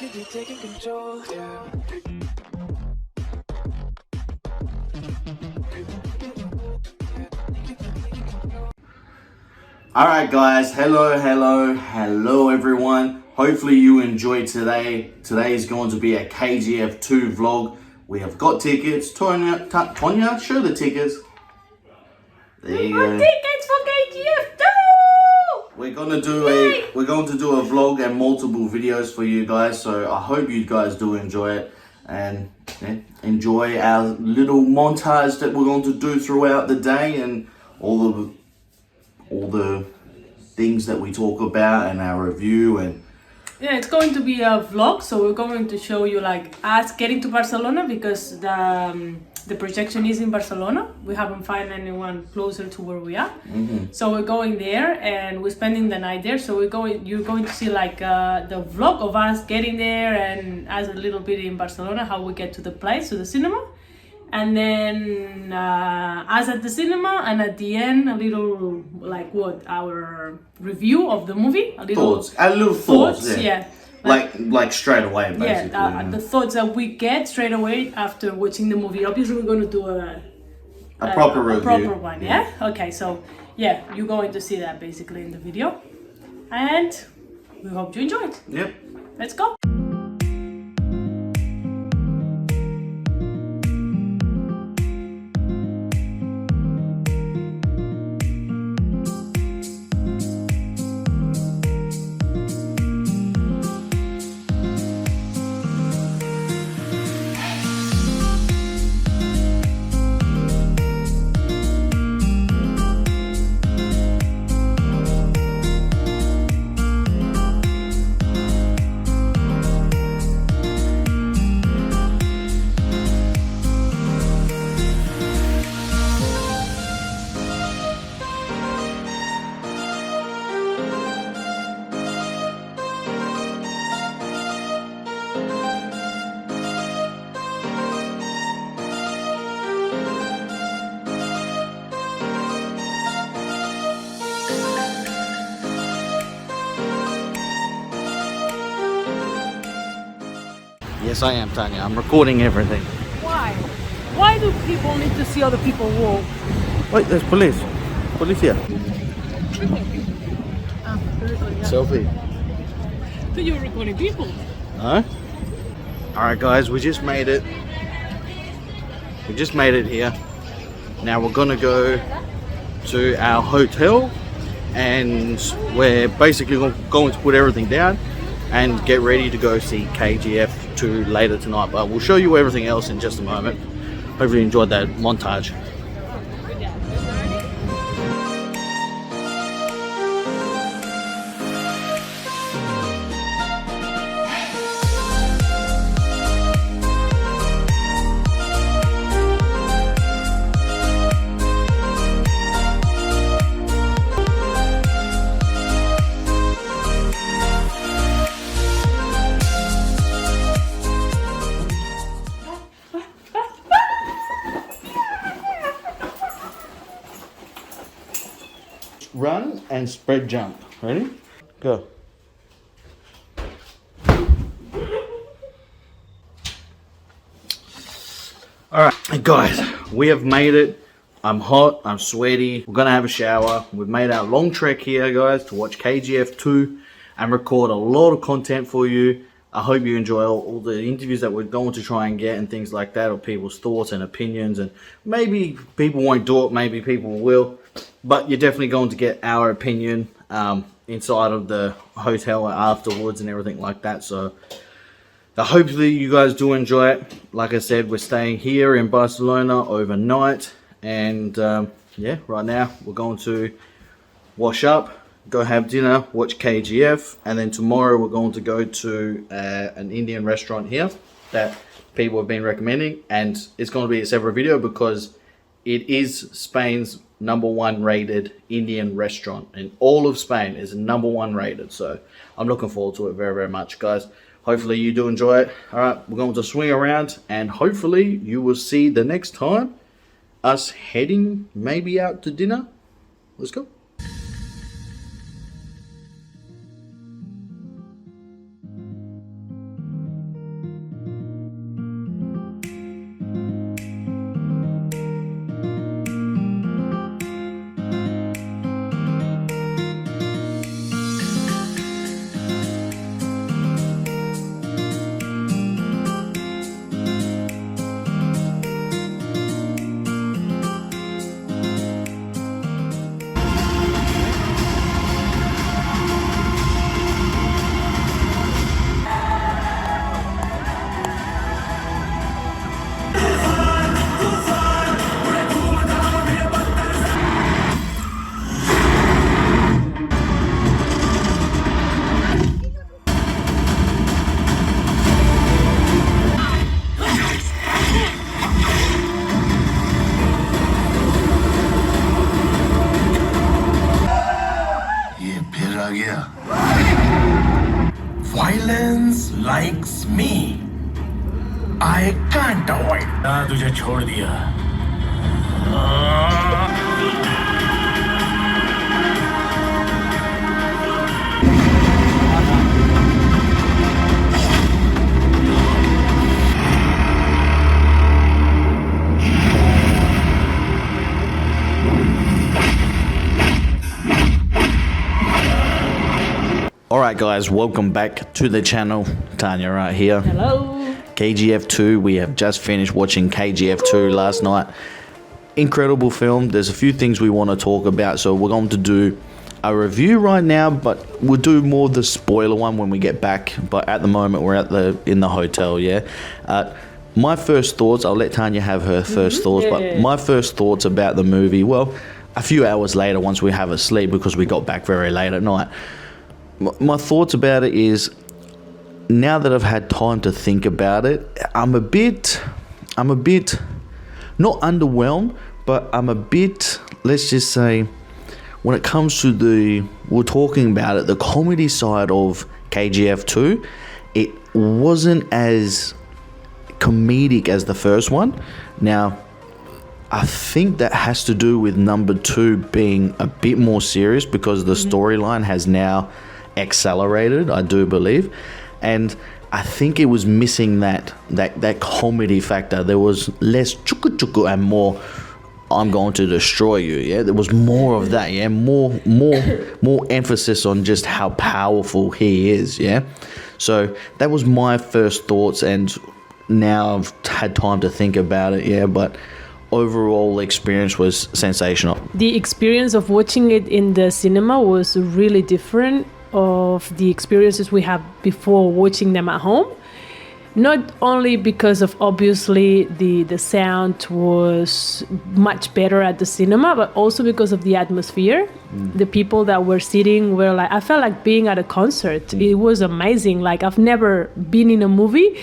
could be taking control, yeah. Alright guys, hello everyone. Hopefully you enjoyed today. Today is going to be a KGF 2 vlog. We have got tickets. Tonya, show the tickets. There you go. Tickets for KGF 2! We're going to do a vlog and multiple videos for you guys. So I hope you guys do enjoy it and enjoy our little montage that we're going to do throughout the day and all the things that we talk about and our review. And yeah, it's going to be a vlog, so we're going to show you like us getting to Barcelona because the projection is in Barcelona. We haven't found anyone closer to where we are, so we're going there and we're spending the night there. So you're going to see like the vlog of us getting there and us a little bit in Barcelona, how we get to the place, to the cinema. And then us at the cinema, and at the end, a little like our review of the movie, a little thoughts, yeah. Like straight away, basically. Yeah, the thoughts that we get straight away after watching the movie. Obviously, we're going to do a proper review. A proper one, yeah? Okay, so yeah, you're going to see that basically in the video, and we hope you enjoy it. Yep. Let's go. Yes, I am, Tanya. I'm recording everything. Why? Why do people need to see other people walk? Wait, there's police. Police here. Selfie. So you're recording people? No? Alright guys, we just made it. We just made it here. Now we're gonna go to our hotel and we're basically going to put everything down and get ready to go see KGF 2 later tonight, but we'll show you everything else in just a moment. Hopefully you enjoyed that montage. Run and spread jump. Ready? Go. Alright, guys, we have made it. I'm hot, I'm sweaty. We're gonna have a shower. We've made our long trek here, guys, to watch KGF 2 and record a lot of content for you. I hope you enjoy all the interviews that we're going to try and get and things like that, of people's thoughts and opinions. And maybe people won't do it, maybe people will. But you're definitely going to get our opinion inside of the hotel afterwards and everything like that. So hopefully you guys do enjoy it. Like I said, we're staying here in Barcelona overnight. And yeah, right now we're going to wash up, go have dinner, watch KGF. And then tomorrow we're going to go to an Indian restaurant here that people have been recommending. And it's going to be a separate video because it is Spain's #1 rated Indian restaurant, and all of Spain is #1 rated. So I'm looking forward to it very, very much, guys. Hopefully you do enjoy it. All right, we're going to swing around and hopefully you will see the next time us heading maybe out to dinner. Let's go. likes me. I can't avoid. ना तुझे छोड़ दिया. Alright guys, welcome back to the channel. Tanya right here. Hello. KGF 2, we have just finished watching KGF 2 last night. Incredible film. There's a few things we want to talk about, so we're going to do a review right now, but we'll do more of the spoiler one when we get back. But at the moment, we're in the hotel, yeah? My first thoughts, I'll let Tanya have her first thoughts, but my first thoughts about the movie, well, a few hours later once we have a sleep because we got back very late at night. My thoughts about it is, now that I've had time to think about it, I'm a bit not underwhelmed, but I'm a bit, let's just say, when it comes to we're talking about it, the comedy side of KGF 2, it wasn't as comedic as the first one. Now, I think that has to do with number 2 being a bit more serious because the storyline has now accelerated, I do believe. And I think it was missing that comedy factor. There was less chuku chuku and more I'm going to destroy you, yeah? There was more of that, yeah? More emphasis on just how powerful he is, yeah? So that was my first thoughts, and now I've had time to think about it, yeah? But overall experience was sensational. The experience of watching it in the cinema was really different of the experiences we have before watching them at home. Not only because of obviously the sound was much better at the cinema, but also because of the atmosphere. The people that were sitting were like, I felt like being at a concert. It was amazing. Like, I've never been in a movie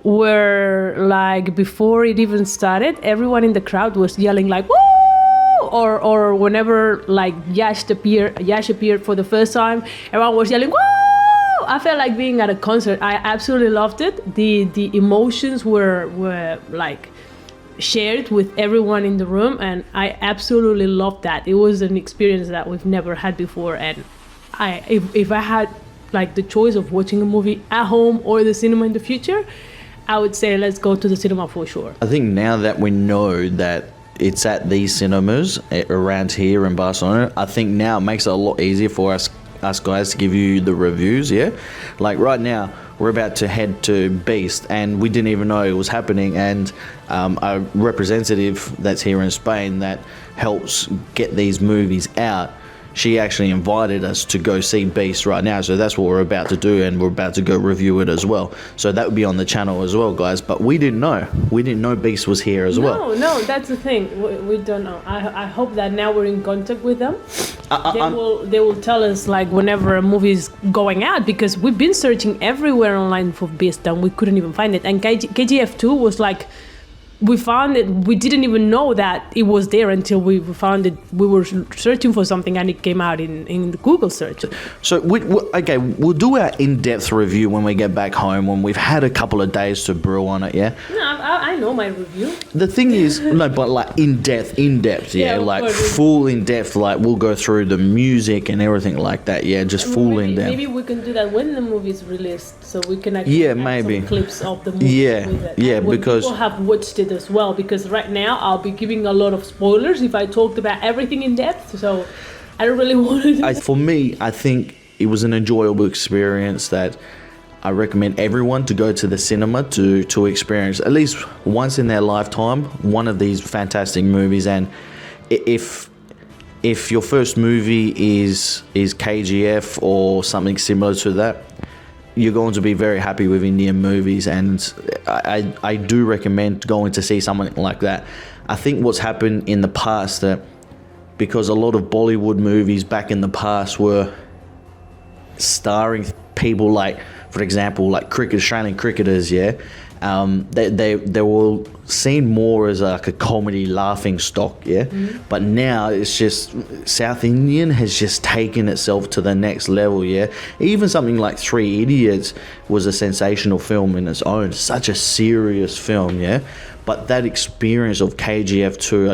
where, like, before it even started, everyone in the crowd was yelling like, woo! Or whenever like Yash appeared for the first time, everyone was yelling, woo! I felt like being at a concert. I absolutely loved it. The emotions were like shared with everyone in the room, and I absolutely loved that. It was an experience that we've never had before, and if I had like the choice of watching a movie at home or the cinema in the future, I would say let's go to the cinema for sure. I think now that we know that it's at these cinemas around here in Barcelona, I think now it makes it a lot easier for us guys to give you the reviews, yeah? Like right now, we're about to head to Beast, and we didn't even know it was happening, and a representative that's here in Spain that helps get these movies out, she actually invited us to go see Beast right now, so that's what we're about to do, and we're about to go review it as well. So that would be on the channel as well, guys, but we didn't know Beast was here as well. No, that's the thing, we don't know. I hope that now we're in contact with them. They will tell us like whenever a movie is going out, because we've been searching everywhere online for Beast and we couldn't even find it. And KGF 2 was like, we found it, we didn't even know that it was there until we found it. We were searching for something and it came out in the Google search. So, we'll do our in-depth review when we get back home, when we've had a couple of days to brew on it, yeah? No, I know my review. The thing is, no, but like in-depth, yeah? Like full in-depth, like we'll go through the music and everything like that, yeah? Just full in-depth. Maybe we can do that when the movie is released, so we can actually some clips of the movie. Yeah, because people have watched it as well, because right now I'll be giving a lot of spoilers if I talked about everything in depth, so I don't really want to do that. For me, I think it was an enjoyable experience that I recommend everyone to go to the cinema to experience at least once in their lifetime one of these fantastic movies. And if your first movie is KGF or something similar to that, you're going to be very happy with Indian movies, and I do recommend going to see something like that. I think what's happened in the past, that because a lot of Bollywood movies back in the past were starring people like for example, like Australian cricketers, yeah, they were seen more as like a comedy laughing stock, yeah. But now it's just South Indian has just taken itself to the next level, yeah. Even something like Three Idiots was a sensational film in its own, such a serious film, yeah. But that experience of KGF 2,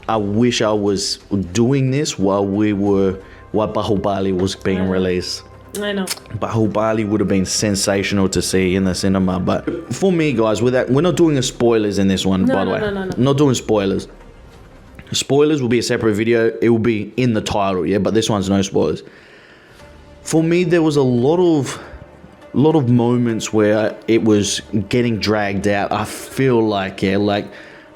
I wish I was doing this while Bahubali was being released. I know. Bahubali would have been sensational to see in the cinema. But for me, guys, we're not doing spoilers in this one, by the way. No. Not doing spoilers. Spoilers will be a separate video. It will be in the title, yeah, but this one's no spoilers. For me, there was a lot of moments where it was getting dragged out. I feel like, yeah, like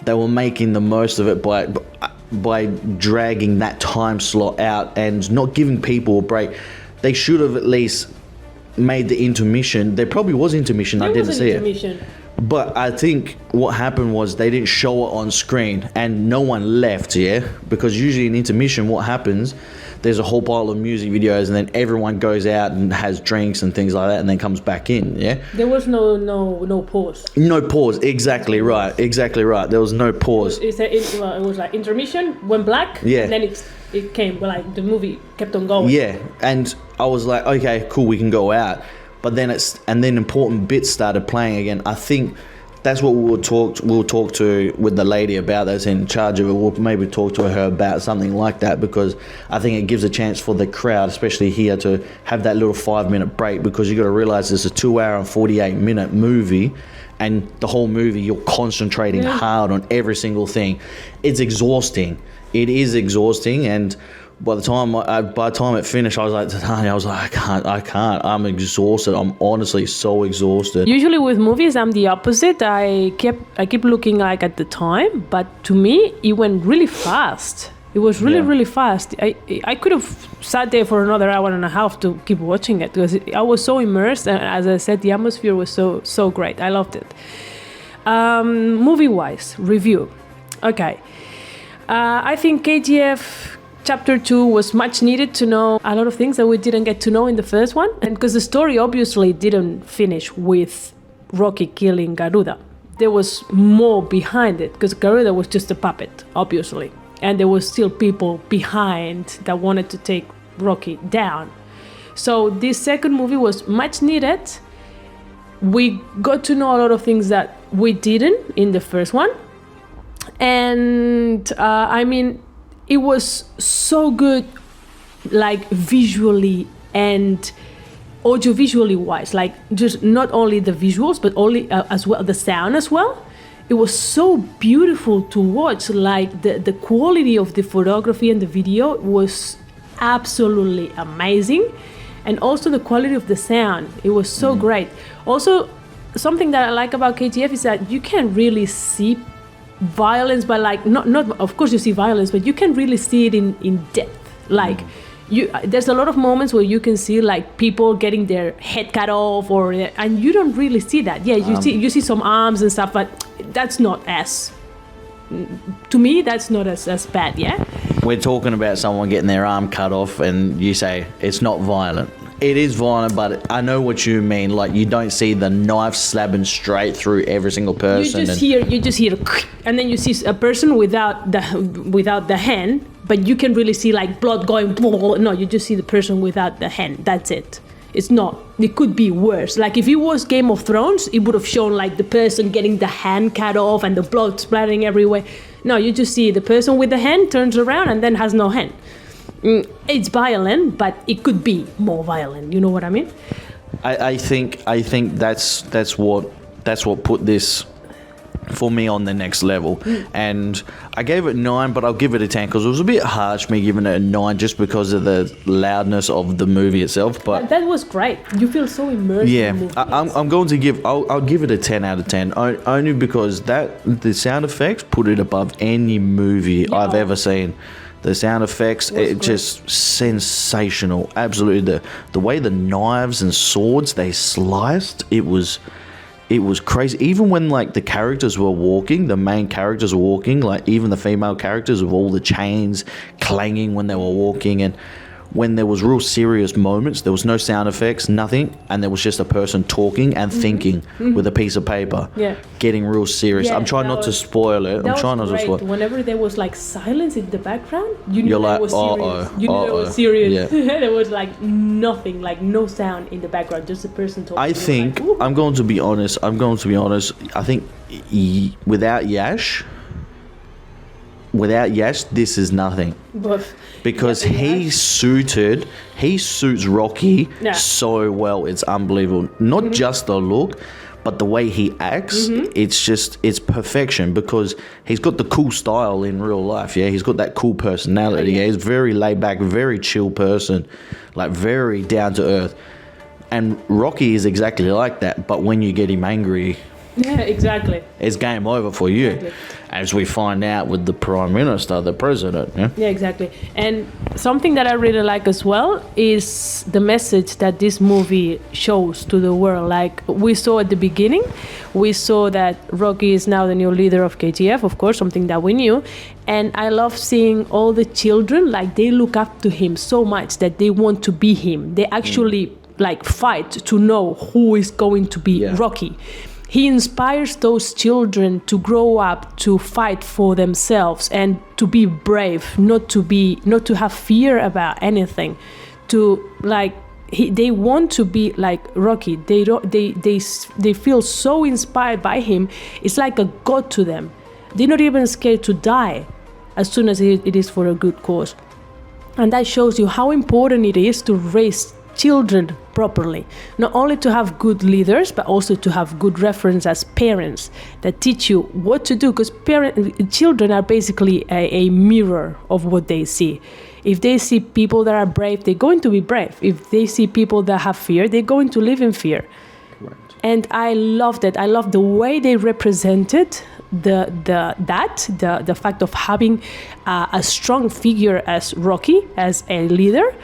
they were making the most of it by dragging that time slot out and not giving people a break. They should have at least made the intermission. There probably was intermission. I didn't see it. But I think what happened was they didn't show it on screen and no one left, yeah? Because usually in intermission, what happens, there's a whole pile of music videos and then everyone goes out and has drinks and things like that and then comes back in, yeah? There was no pause. No pause, exactly right. There was no pause. It was like intermission, went black, yeah. And then it came, like the movie kept on going. Yeah, and I was like, okay, cool, we can go out. But then important bits started playing again. I think that's what we'll talk to with the lady about that's in charge of it. We'll maybe talk to her about something like that, because I think it gives a chance for the crowd, especially here, to have that little 5-minute break, because you got to realize it's a 2-hour and 48-minute movie, and the whole movie you're concentrating hard on every single thing. It's exhausting. It is exhausting, and by the time it finished, I was like, Tanya, I can't. I'm exhausted. I'm honestly so exhausted. Usually with movies, I'm the opposite. I keep looking like at the time, but to me, it went really fast. It was really fast. I could have sat there for another hour and a half to keep watching it, because I was so immersed, and as I said, the atmosphere was so great. I loved it. Movie-wise, review. Okay. I think KGF Chapter 2 was much needed to know a lot of things that we didn't get to know in the first one. And because the story obviously didn't finish with Rocky killing Garuda. There was more behind it, because Garuda was just a puppet, obviously. And there was still people behind that wanted to take Rocky down. So this second movie was much needed. We got to know a lot of things that we didn't in the first one. And it was so good, like visually and audiovisually wise, like just not only the visuals, but only as well the sound as well. It was so beautiful to watch. Like the quality of the photography and the video was absolutely amazing, and also the quality of the sound. It was so great. Also, something that I like about KGF is that you can really see violence, but like not of course you see violence, but you can really see it in depth. Like there's a lot of moments where you can see like people getting their head cut off, and you don't really see that. Yeah, you see some arms and stuff, but that's not as, to me, that's not as bad. Yeah, we're talking about someone getting their arm cut off, and you say it's not violent. It is violent, but I know what you mean. Like, you don't see the knife slapping straight through every single person. You just hear, and then you see a person without the hand, but you can really see like blood going. No, you just see the person without the hand. That's it. It's not. It could be worse. Like if it was Game of Thrones, it would have shown like the person getting the hand cut off and the blood splattering everywhere. No, you just see the person with the hand turns around and then has no hand. It's violent, but it could be more violent. You know what I mean? I think that's what put this for me on the next level. And I gave it 9, but I'll give it a 10 because it was a bit harsh me giving it a 9 just because of the loudness of the movie itself. But that was great. You feel so immersed. Yeah, in the movie. I'm going to give. I'll give it a 10 out of 10 only because the sound effects put it above any movie I've ever seen. The sound effects, it's just sensational. Absolutely. The way the knives and swords they sliced, it was crazy. Even when like the characters were walking, the main characters were walking, like even the female characters with all the chains clanging when they were walking, and when there was real serious moments, there was no sound effects, nothing, and there was just a person talking and thinking with a piece of paper, getting real serious. Yeah, I'm trying not to spoil it. I'm trying not to spoil it. Whenever there was like silence in the background, you knew You're it was like, serious. You knew it was serious. Yeah. There was like nothing, like no sound in the background, just a person talking. I think, like, I'm going to be honest, I think without Yash, this is nothing. Because he suits Rocky so well, it's unbelievable. Not just the look, but the way he acts, it's perfection, because he's got the cool style in real life, he's got that cool personality, he's very laid back, very chill person, like very down to earth. And Rocky is exactly like that, but when you get him angry, exactly, it's game over for you. Exactly. As we find out with the Prime Minister, the President. Yeah, exactly. And something that I really like as well is the message that this movie shows to the world. Like we saw at the beginning, we saw that Rocky is now the new leader of KGF, of course, something that we knew. And I love seeing all the children, like they look up to him so much that they want to be him. They actually like fight to know who is going to be Rocky. He inspires those children to grow up, to fight for themselves and to be brave, not to have fear about anything. They want to be like Rocky. They feel so inspired by him. It's like a god to them. They're not even scared to die as soon as it is for a good cause. And that shows you how important it is to raise children properly, not only to have good leaders but also to have good reference as parents that teach you what to do, because children are basically a mirror of what they see. If they see people that are brave, they're going to be brave. If they see people that have fear, they're going to live in fear. Correct. And I love that. I love the way they represented the fact of having a strong figure as Rocky, as a leader.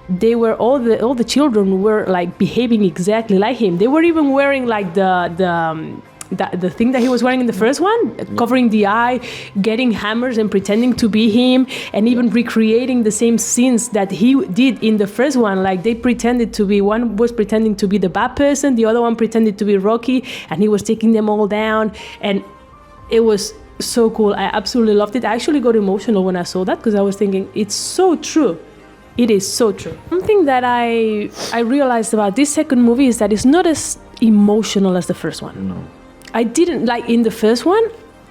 They were all the children were like behaving exactly like him. They were even wearing like the thing that he was wearing in the first one, covering the eye, getting hammers and pretending to be him, and even recreating the same scenes that he did in the first one. Like they pretended to be, one was pretending to be the bad person, the other one pretended to be Rocky, and he was taking them all down, and it was so cool. I absolutely loved it. I actually got emotional when I saw that, because I was thinking, it's so true. It is so true. Something that I realized about this second movie is that it's not as emotional as the first one. No. I didn't like in the first one.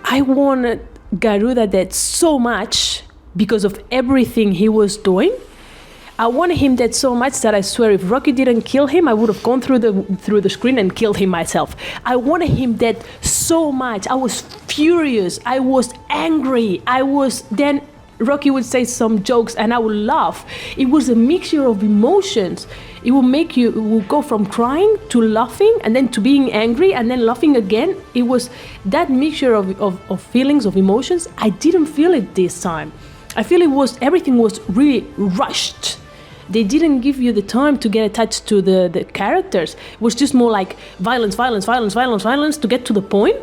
I wanted Garuda dead so much because of everything he was doing. I wanted him dead so much that I swear if Rocky didn't kill him, I would have gone through the screen and killed him myself. I wanted him dead so much. I was furious. I was angry. Then Rocky would say some jokes and I would laugh. It was a mixture of emotions. It will go from crying to laughing and then to being angry and then laughing again. It was that mixture of feelings, of emotions. I didn't feel it this time. I feel everything was really rushed. They didn't give you the time to get attached to the characters. It was just more like violence to get to the point.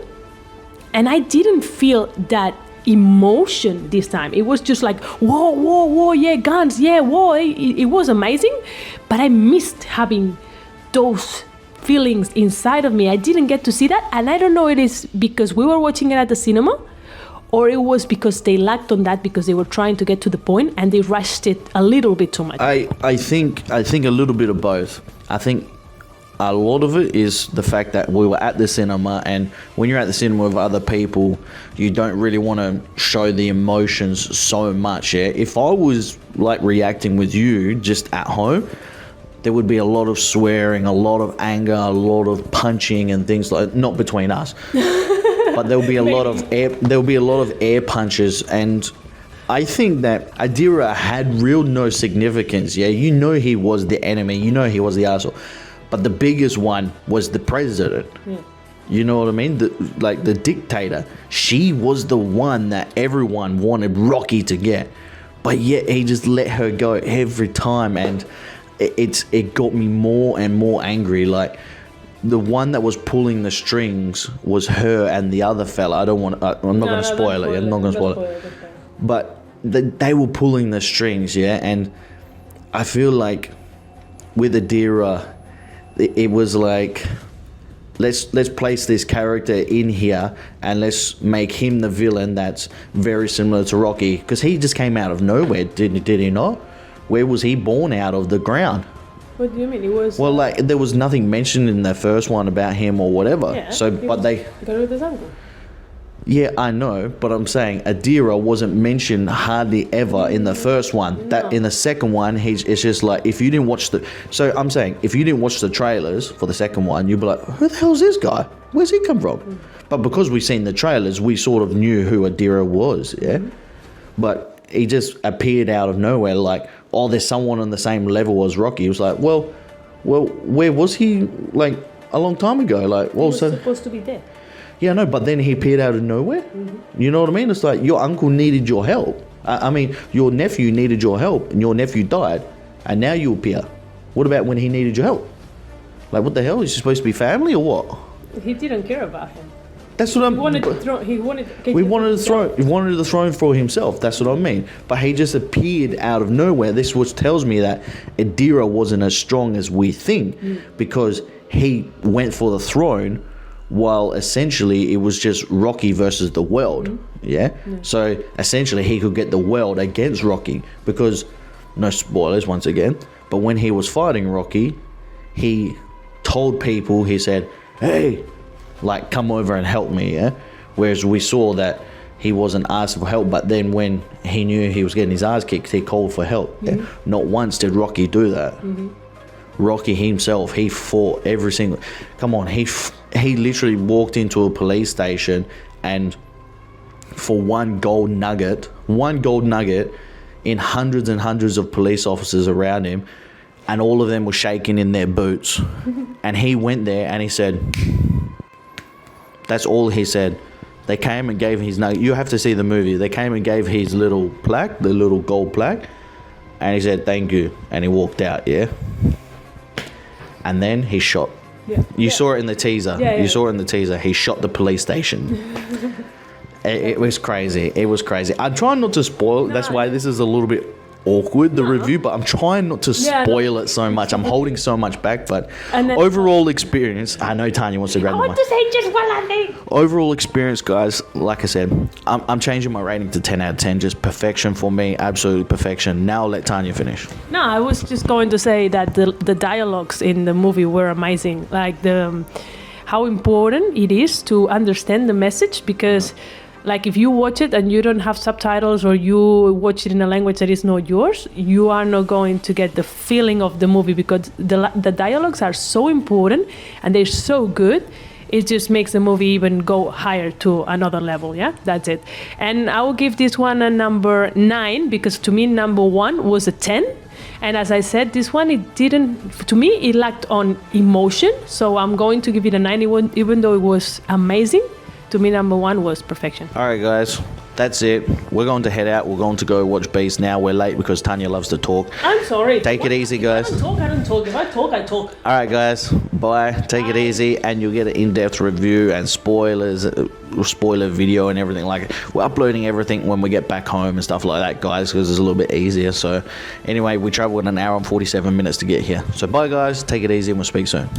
And I didn't feel that emotion this time. It was just like whoa, yeah, guns, yeah, whoa. It was amazing, but I missed having those feelings inside of me. I didn't get to see that, and I don't know it is because we were watching it at the cinema, or it was because they lacked on that because they were trying to get to the point and they rushed it a little bit too much. I think a little bit of both. I think a lot of it is the fact that we were at the cinema, and when you're at the cinema with other people, you don't really want to show the emotions so much. Yeah, if I was like reacting with you just at home, there would be a lot of swearing, a lot of anger, a lot of punching and things like, not between us, but there'll be a lot of air punches. And I think that Adira had real no significance. Yeah, you know he was the enemy, you know he was the asshole. But the biggest one was the president. Yeah. You know what I mean? The dictator. She was the one that everyone wanted Rocky to get. But yet he just let her go every time. And it got me more and more angry. Like, the one that was pulling the strings was her and the other fella. I'm not going to spoil it. I'm not going to spoil it. But they were pulling the strings, yeah? And I feel like with Adira, it was like, let's place this character in here and let's make him the villain that's very similar to Rocky, because he just came out of nowhere, did he not? Where was he born out of the ground? What do you mean? It was. Well, like there was nothing mentioned in the first one about him or whatever. Yeah, so, but they. Go with his uncle. Yeah, I know, but I'm saying Adira wasn't mentioned hardly ever in the first one. That in the second one, it's just like if you didn't watch the. So I'm saying if you didn't watch the trailers for the second one, you'd be like, who the hell's this guy? Where's he come from? But because we seen the trailers, we sort of knew who Adira was. Yeah, but he just appeared out of nowhere, like, oh, there's someone on the same level as Rocky. He was like, well, where was he? Like a long time ago. Like, well, He was supposed to be dead. Yeah, no, but then he appeared out of nowhere. You know what I mean? It's like your uncle needed your help. I mean, your nephew needed your help, and your nephew died, and now you appear. What about when he needed your help? Like, what the hell? Is he supposed to be family or what? He didn't care about him. That's what I'm. He wanted the throne. He wanted the throne for himself. That's what I mean. But he just appeared out of nowhere. This which tells me that Adira wasn't as strong as we think, because he went for the throne, while essentially it was just Rocky versus the world. Yeah? So essentially he could get the world against Rocky, because, no spoilers once again, but when he was fighting Rocky, he told people, he said, hey, like, come over and help me. Yeah? Whereas we saw that he wasn't asked for help, but then when he knew he was getting his ass kicked, he called for help. Yeah? Not once did Rocky do that. Rocky himself, he fought every single. Come on, he literally walked into a police station, and for one gold nugget in hundreds and hundreds of police officers around him, and all of them were shaking in their boots, and he went there and he said, that's all he said. They came and gave his nugget. You have to see the movie. They came and gave his little plaque, the little gold plaque, and he said thank you, and he walked out. Yeah. And then he shot. Yeah. You saw it in the teaser. Yeah. You saw it in the teaser. He shot the police station. It was crazy. It was crazy. I'm trying not to spoil. That's why this is a little bit awkward, the review, but I'm trying not to spoil it so much. I'm holding so much back, but overall experience, I know Tanya wants to grab the mic. I want to say just one last thing. Overall experience, guys, like I said, I'm changing my rating to 10 out of 10. Just perfection for me, absolute perfection. Now I'll let Tanya finish. No, I was just going to say that the dialogues in the movie were amazing. Like how important it is to understand the message, because like if you watch it and you don't have subtitles, or you watch it in a language that is not yours, you are not going to get the feeling of the movie, because the dialogues are so important and they're so good. It just makes the movie even go higher to another level. Yeah, that's it. And I will give this one a number 9, because to me number 1 was a 10. And as I said, this one, to me, it lacked on emotion. So I'm going to give it a 9, even though it was amazing. To me, number 1 was perfection. All right, guys, that's it. We're going to head out. We're going to go watch Beast now. We're late because Tanya loves to talk. I'm sorry. Take it easy, guys. I don't talk. If I talk, I talk. All right, guys, bye. Take it easy, and you'll get an in-depth review and spoilers, spoiler video and everything like it. We're uploading everything when we get back home and stuff like that, guys, because it's a little bit easier. So anyway, we traveled 1 hour and 47 minutes to get here. So bye, guys. Take it easy, and we'll speak soon.